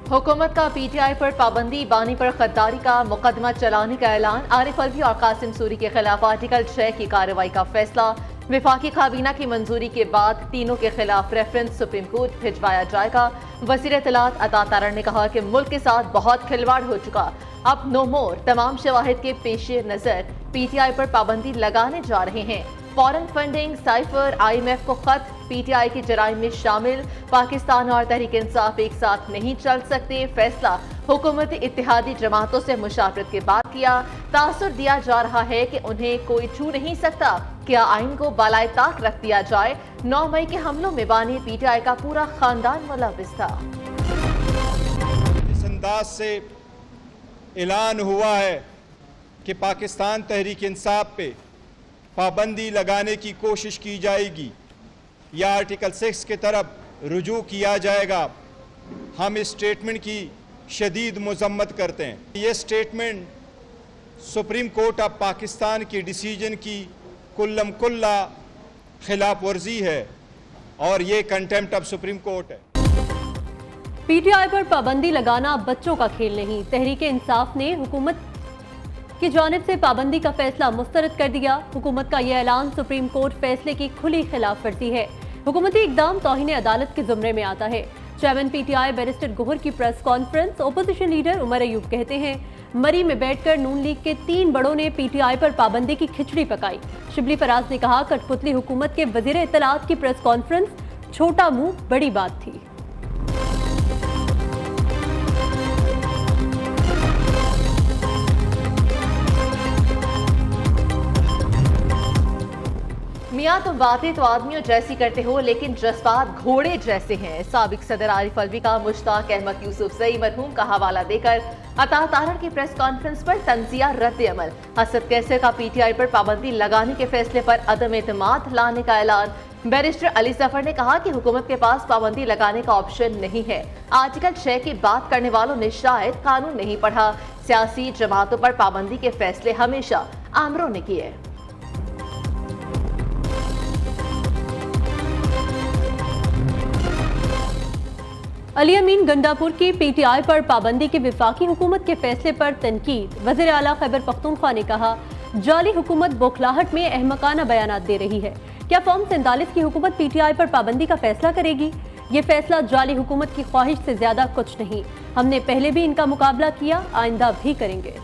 हुकूमत का पीटीआई पर पाबंदी बानी पर गद्दारी का मुकदमा चलाने का ऐलान। आरिफ अलवी और कासिम सूरी के खिलाफ आर्टिकल 6 की कार्रवाई का फैसला। विफाकी काबीना की मंजूरी के बाद तीनों के खिलाफ रेफरेंस सुप्रीम कोर्ट भिजवाया जाएगा। वज़ीर इत्तलात अता तारड़ ने कहा कि मुल्क के साथ बहुत खिलवाड़ हो चुका, अब नो मोर। तमाम शवाहिद के पेश नजर पीटीआई पर पाबंदी लगाने जा रहे हैं। फॉरेन फंडिंग, साइफर, IMF को खत, पीटीआई की जराइम में शामिल। पाकिस्तान और तहरीक इंसाफ एक साथ नहीं चल सकते। फैसला हुकूमत इत्तेहादी जमातों से मुशावरत के बाद किया। तासुर दिया जा रहा है कि उन्हें कोई छू नहीं सकता। क्या आइन को बालाए ताक रख दिया जाए? 9 मई के हमलों में बानी पीटीआई का पूरा खानदान मुलविस था। इस अंदाज से ऐलान हुआ है कि पाकिस्तान तहरीक इंसाफ पे पाबंदी लगाने की कोशिश की जाएगी या आर्टिकल 6 की तरफ रुजू किया जाएगा। हम इस स्टेटमेंट की शदीद मजम्मत करते हैं। ये statement supreme court of Pakistan की डिसीजन की कुल्लम कुल्ला खिलाफ वर्जी है और ये कंटेम्प्ट ऑफ सुप्रीम कोर्ट है। पीटीआई पर पाबंदी लगाना बच्चों का खेल नहीं। तहरीक इंसाफ ने हुकूमत की जानिब से पाबंदी का फैसला मुस्तरद कर दिया। हुकूमत का यह ऐलान सुप्रीम कोर्ट फैसले की खुली खिलाफ वर्जी है। हुकूमती इकदाम तौहीन अदालत के जुमरे में आता है। चेयरमैन पीटीआई बैरिस्टर गोहर की press conference. Opposition leader Umar Ayub कहते हैं, मरी में बैठकर नून लीग के 3 बड़ों ने पीटीआई पर पाबंदी की खिचड़ी पकाई। शिबली फराज ने कहा, कठपुतली हुकूमत के वजीर इत्तलात की प्रेस कॉन्फ्रेंस, छोटा मुंह बड़ी बात थी। मियां तुम बातें तो आदमियों जैसी करते हो, लेकिन जज्बात घोड़े जैसे हैं। साबिक सदर आरिफ अलवी का मुश्ताक अहमद यूसुफजई मरहूम का हवाला देकर अता तारड़ की प्रेस कॉन्फ्रेंस पर तंजिया रद्द अमल। असद कैसर का पीटीआई पर पाबंदी लगाने के फैसले पर अदम एतमाद लाने का ऐलान। बैरिस्टर अली जफर ने कहा कि हुकूमत के पास पाबंदी लगाने का ऑप्शन नहीं है। आर्टिकल 6 की बात करने वालों ने शायद कानून नहीं पढ़ा। सियासी जमातों पर पाबंदी के फैसले हमेशा आमरों ने किए। अली अमीन गंडापुर की पीटीआई पर पाबंदी की विफाकी हुकूमत के फैसले पर तनकीद। वज़ीर आला खैबर पख्तूनख्वा ने कहा, जाली हुकूमत बौखलाहट में अहमकाना बयानात दे रही है। क्या फॉर्म 47 की हुकूमत पीटीआई पर पाबंदी का फैसला करेगी? ये फैसला जाली हुकूमत की ख्वाहिश से ज्यादा कुछ नहीं। हमने पहले भी इनका मुकाबला किया, आइंदा भी करेंगे।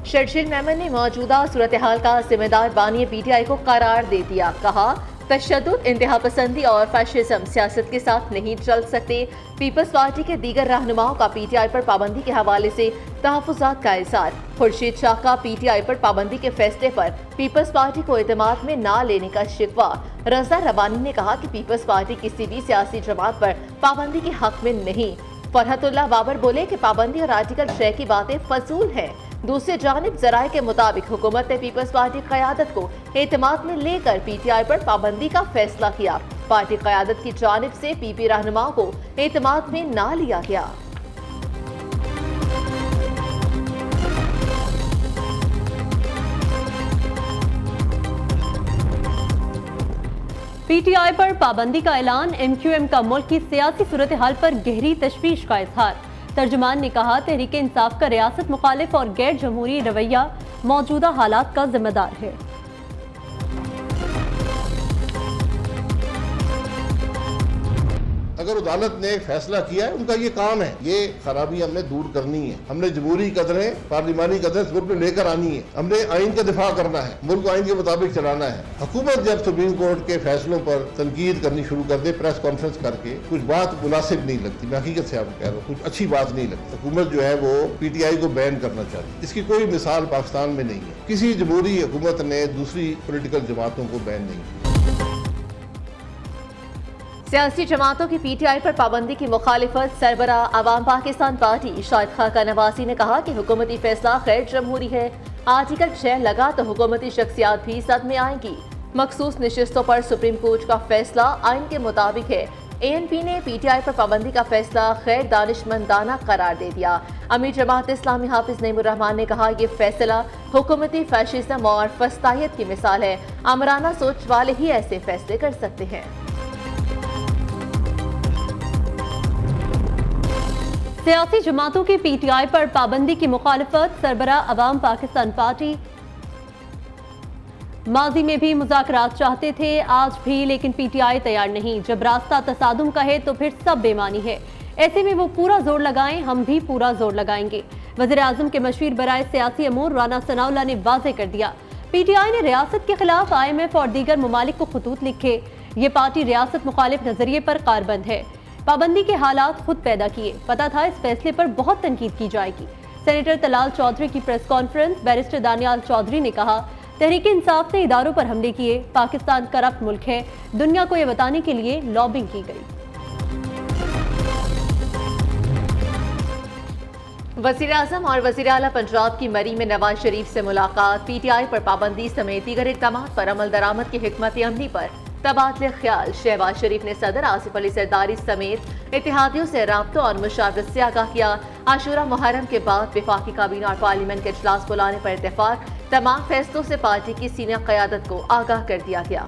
शर्जील मेमन ने मौजूदा सूरत हाल का जिम्मेदार बानी पीटीआई को करार दे दिया। कहा, तशद्दुद, इंतहा पसंदी और फैशिज्म सियासत के साथ नहीं चल सकते। पीपल्स पार्टी के दीगर रहनुमाओं का पीटीआई पर पाबंदी के हवाले से तहफ़्फ़ुज़ात का इज़हार। खुर्शीद शाह का पीटीआई पर पाबंदी के फैसले पर पीपल्स पार्टी को एतमाद में ना लेने का शिकवा। रज़ा रबानी ने कहा कि पीपल्स पार्टी किसी भी सियासी जमात पर पाबंदी के हक में नहीं। फरहतुल्लाह बाबर बोले कि पाबंदी और आर्टिकल 6 की बातें फजूल हैं। दूसरी जानिब जराये के मुताबिक हुकूमत ने पीपल्स पार्टी क़यादत को एतमाद में लेकर पीटीआई पर पाबंदी का फैसला किया। पार्टी क़यादत की जानिब से पीपी रहनुमाओं को एतमाद में ना लिया गया। पीटीआई पर पाबंदी का ऐलान। MQM का मुल्क की सियासी सूरत हाल पर गहरी तशवीश का इजहार। तर्जुमान ने कहा, तहरीक इंसाफ का रियासत मुखालिफ और गैर जमहूरी रवैया मौजूदा हालात का जिम्मेदार है। अगर अदालत ने फैसला किया है, उनका ये काम है। ये खराबी हमने दूर करनी है। हमने जमहूरी कदरें, पार्लिमानी कदरें मुल्क में लेकर आनी है। हमने आइन का दिफा करना है, मुल्क को आइन के मुताबिक चलाना है। हुकूमत जब सुप्रीम कोर्ट के फैसलों पर तनकीद करनी शुरू कर दे प्रेस कॉन्फ्रेंस करके, कुछ बात मुनासिब नहीं लगती। मैं हकीकत से आपको कह रहा हूँ, कुछ अच्छी बात नहीं लगती। हुकूमत जो है वो पीटीआई को बैन करना चाहती है। इसकी कोई मिसाल पाकिस्तान में नहीं है। किसी जमहूरी हुकूमत ने दूसरी पोलिटिकल जमातों को बैन नहीं किया। सियासी जमातों की पीटीआई पर पाबंदी की मुखालिफत। सरबरा अवाम पाकिस्तान पार्टी शाहिद खान नवाजी ने कहा कि हुकूमती फैसला गैर जमहूरी है। आर्टिकल 6 लगा तो हुकूमती शख्सियात भी सद में आएंगी। मखसूस नशिस्तों पर सुप्रीम कोर्ट का फैसला आइन के मुताबिक है। ANP ने पीटीआई पर पाबंदी का फैसला गैर दानिशमंदाना करार दे दिया। अमीर जमात इस्लामी हाफिज नईमुर्रहमान ने कहा, ये फैसला हुकूमती फैशिज्म और फस्तायत की मिसाल है। आमराना सोच वाले ही ऐसे फैसले कर सकते हैं। सियासी जमातों की पीटीआई पर पाबंदी की मुखालिफत। सरबरा अवाम पाकिस्तान पार्टी माजी में भी मुज़ाकरात चाहते थे, आज भी, लेकिन पीटीआई तैयार नहीं। जब रास्ता तसादुम का है तो फिर सब बेमानी है। ऐसे में वो पूरा जोर लगाएं, हम भी पूरा जोर लगाएंगे। वज़ीर आज़म के मशीर बराए सियासी अमूर राना सनाउल्लाह ने वाज़े कर दिया, पीटीआई ने रियासत के खिलाफ IMF और दीगर ममालिक को खतूत लिखे। ये पार्टी रियासत मुखालिफ नजरिए पर कारबंद है, पाबंदी के हालात खुद पैदा किए। पता था इस फैसले पर बहुत तनकीद की जाएगी। सेनेटर तलाल चौधरी की press conference. Barrister Daniyal Chaudhry ने कहा, तहरीक इंसाफ ने इदारों पर हमले किए, पाकिस्तान करप्ट मुल्क है, दुनिया को यह बताने के लिए लॉबिंग की गई। वज़ीर आज़म और वज़ीर आला पंजाब की मरी में नवाज शरीफ से मुलाकात। पीटीआई पर पाबंदी समेत दीगर इक़दामात पर अमल दरामद की हिकमत अमली पर तबादले ख्याल। शहबाज शरीफ ने सदर आसिफ अली जरदारी समेत इत्तेहादियों से राब्तों और मुशावरत से आगाह किया। आशूरा मुहर्रम के बाद वफाकी काबीना और पार्लियामेंट के इजलास बुलाने पर इत्तेफाक। तमाम फैसलों से पार्टी की सीनियर क़यादत को आगाह कर दिया गया।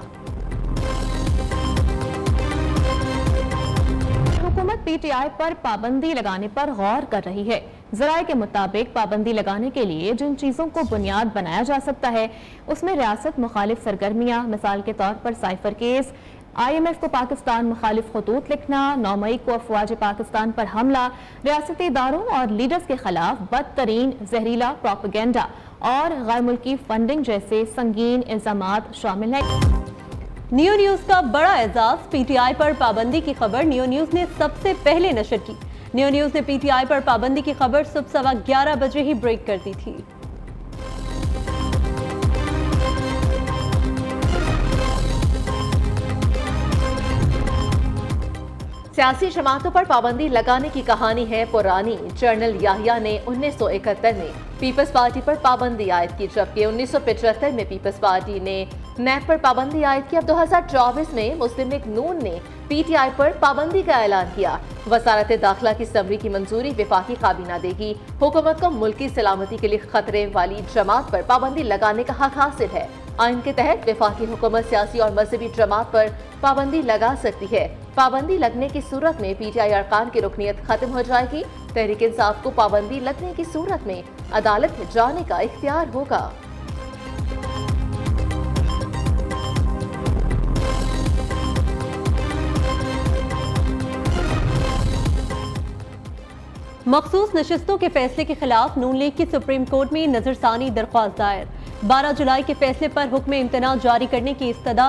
हुकूमत पीटीआई पर पाबंदी लगाने पर गौर कर रही है। ज़राए के मुताबिक पाबंदी लगाने के लिए जिन चीज़ों को बुनियाद बनाया जा सकता है उसमें रियासत मुखालिफ सरगर्मियाँ, मिसाल के तौर पर साइफर केस, IMF को पाकिस्तान मुखालिफ खतूत लिखना, 9 मई को अफवाज पाकिस्तान पर हमला, रियासती इदारों और लीडर्स के खिलाफ बदतरीन जहरीला प्रोपेगेंडा और गैर मुल्की फंडिंग जैसे संगीन इल्जामात शामिल है। नियो न्यूज का बड़ा एजाज। पीटीआई पर पाबंदी की खबर नियो न्यूज ने सबसे पहले नशर की। नियो न्यूज ने पीटीआई पर पाबंदी की खबर सुबह 11:15 बजे ही ब्रेक कर दी थी। सियासी जमातों पर पाबंदी लगाने की कहानी है पुरानी। जनरल याहिया ने 1971 में पीपल्स पार्टी पर पाबंदी आयद की, जबकि 1975 में पीपल्स पार्टी ने नैब पर पाबंदी आयद की। अब 2024 में मुस्लिम लीग नून ने पीटीआई पर पाबंदी का ऐलान किया। वजारत दाखिला की समरी की मंजूरी वफाकी काबीना देगी। हुकूमत को मुल्की सलामती के लिए खतरे वाली जमात पर पाबंदी लगाने का हक हासिल है। आइन के तहत वफाकी हुकूमत सियासी और मजहबी जमात पर पाबंदी लगा सकती है। पाबंदी लगने की सूरत में पीटीआई अरकान की रुकनीत खत्म हो जाएगी। तहरीक इंसाफ को पाबंदी लगने की सूरत में अदालत में जाने का इख्तियार होगा। मखसूस नशिस्तों के फैसले के खिलाफ नून लीग की सुप्रीम कोर्ट में नजरसानी दरख्वास्त दायर। 12 जुलाई के फैसले पर हुक्म इम्तना जारी करने की इस्तदा।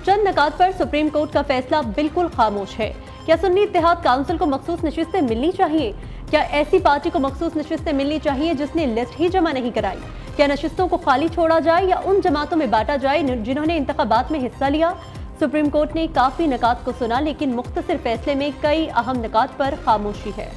चंद नकात पर सुप्रीम कोर्ट का फैसला बिल्कुल खामोश है। क्या सुन्नी इत्तेहाद काउंसिल को मखसूस नशिस्तें मिलनी चाहिए? क्या ऐसी पार्टी को मखसूस नशिस्तें मिलनी चाहिए जिसने लिस्ट ही जमा नहीं कराई? क्या नशिस्तों को खाली छोड़ा जाए या उन जमातों में बांटा जाए जिन्होंने इंतखाबात में हिस्सा लिया? सुप्रीम कोर्ट ने काफी नकात को सुना, लेकिन मुख्तसर फैसले में कई अहम नकात पर खामोशी है।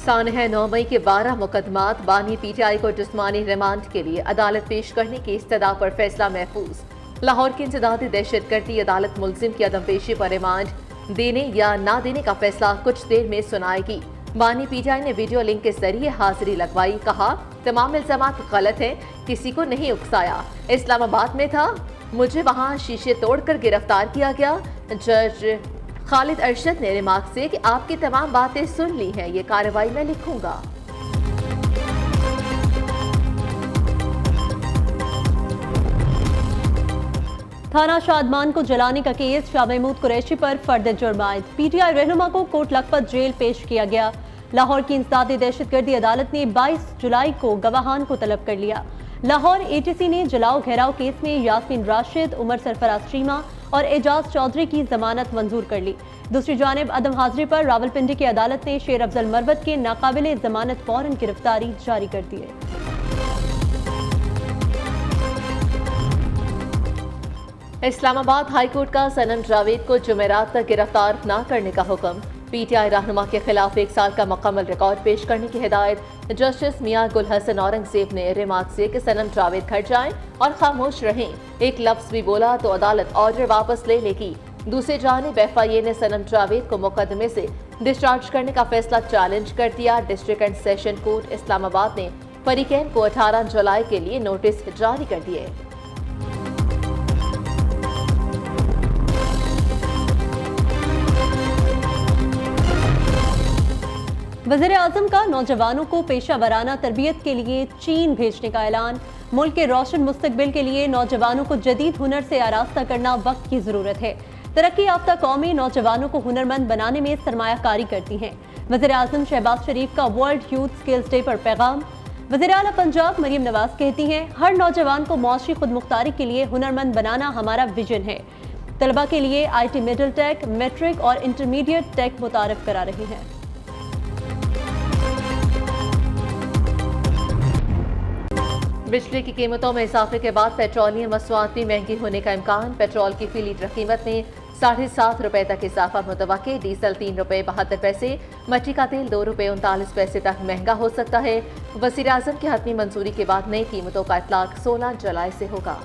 सानह 9 मई के 12 मुकदमात। बानी पीटीआई को जिस्मानी रिमांड के लिए अदालत पेश करने की इस्तदा पर फैसला महफूज। लाहौर की इंसदादी दहशतगर्दी अदालत मुल्जिम की अदम पेशी पर रिमांड देने या ना देने का फैसला कुछ देर में सुनाएगी। बानी पीटीआई ने वीडियो लिंक के जरिए हाजिरी लगवाई। कहा, तमाम इल्जामात गलत हैं, किसी को नहीं उकसाया। इस्लामाबाद में था, मुझे वहाँ शीशे तोड़कर गिरफ्तार किया गया। जज खालिद अरशद ने रिमार्क से कि आपकी तमाम बातें सुन ली हैं, ये कार्रवाई मैं लिखूंगा। थाना शादमान को जलाने का केस शाह महमूद कुरैशी पर फर्द जुर्म आयद। पीटीआई रहनुमा को कोट लखपत जेल पेश किया गया। लाहौर की इंसदादी दहशतगर्दी अदालत ने 22 जुलाई को गवाहान को तलब कर लिया। लाहौर ATC ने जलाओ घेराव केस में यास्मीन राशिद, उमर सरफराज चीमा और एजाज चौधरी की जमानत मंजूर कर ली। दूसरी जानिब अदम हाजिरी पर रावलपिंडी की अदालत ने शेर अफजल मरवत के नाकाबिले जमानत फौरन गिरफ्तारी जारी कर दी है। इस्लामाबाद हाईकोर्ट का सनम जावेद को जुमेरात तक गिरफ्तार न करने का हुक्म। पीटीआई रहनुमा के खिलाफ 1 साल का मुकम्मल रिकॉर्ड पेश करने की हिदायत। जस्टिस मियां गुल हसन औरंगजेब ने रिमार्क से कि सनम जावेद घर जाएं और खामोश रहें। एक लफ्ज भी बोला तो अदालत ऑर्डर वापस ले लेगी। दूसरी जानिब FIA ने सनम जावेद को मुकदमे से डिस्चार्ज करने का फैसला चैलेंज कर दिया। District and session court Islamabad ने फरीकैन को 18 जुलाई के लिए नोटिस जारी कर दिए। वज़ीर आज़म का नौजवानों को पेशा वराना तरबियत के लिए चीन भेजने का ऐलान। मुल्क के रोशन मुस्तकबिल के लिए नौजवानों को जदीद हुनर से आरास्ता करना वक्त की ज़रूरत है। तरक्की याफ्ता कौमें नौजवानों को हुनरमंद बनाने में सरमायाकारी करती हैं। वज़ीर आज़म शहबाज शरीफ का वर्ल्ड यूथ स्किल्स डे पर पैगाम। वज़ीर आला पंजाब मरियम नवाज कहती हैं, हर नौजवान को मौशी खुद मुख्तारी के लिए हुनरमंद बनाना हमारा विजन है। तलबा के लिए IT मिडिल टेक, मैट्रिक और इंटरमीडिएट टेक मुतारिफ करा रही हैं। बिजली की कीमतों में इजाफे के बाद पेट्रोलियम मसनूआत भी महंगी होने का इम्कान। पेट्रोल की फी लीटर कीमत में 7.5 रुपए तक इजाफा मुतवक्के। डीजल 3 रुपए 72 पैसे, मट्टी का तेल 2 रुपए 39 पैसे तक महंगा हो सकता है। वज़ीर आज़म की हतमी मंजूरी के बाद नई कीमतों का इतलाक 16 जुलाई से होगा।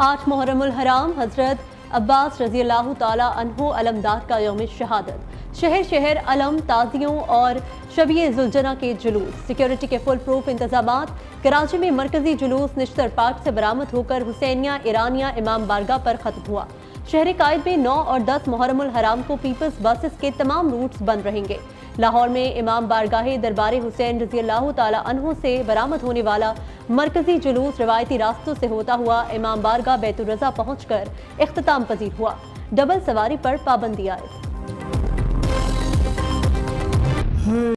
आठ मुहर्रमुल हराम हजरत अब्बास रजी अल्लाह ताला अन्हो अलमदार का यौम शहादत। शहर शहर अलम, ताजियों और शबीए जुलजना के जुलूस। सिक्योरिटी के फुल प्रूफ इंतजामात। कराची में मरकजी जुलूस निश्तर पार्क से बरामद होकर हुसैनिया ईरानिया इमाम बारगाह पर खत्म हुआ। शहर कायद में 9 और 10 मुहर्रमुल हराम को पीपल्स बसेस के तमाम रूट्स बंद रहेंगे। लाहौर में इमाम बारगाह दरबार हुसैन रजी अल्लाह ताला अन्हो से बरामद होने वाला मरकजी जुलूस रवायती रास्तों से होता हुआ इमाम बारगाह बैतुर रज़ा पहुंचकर इख्तिताम पजीर हुआ। डबल सवारी पर पाबंदी आयद।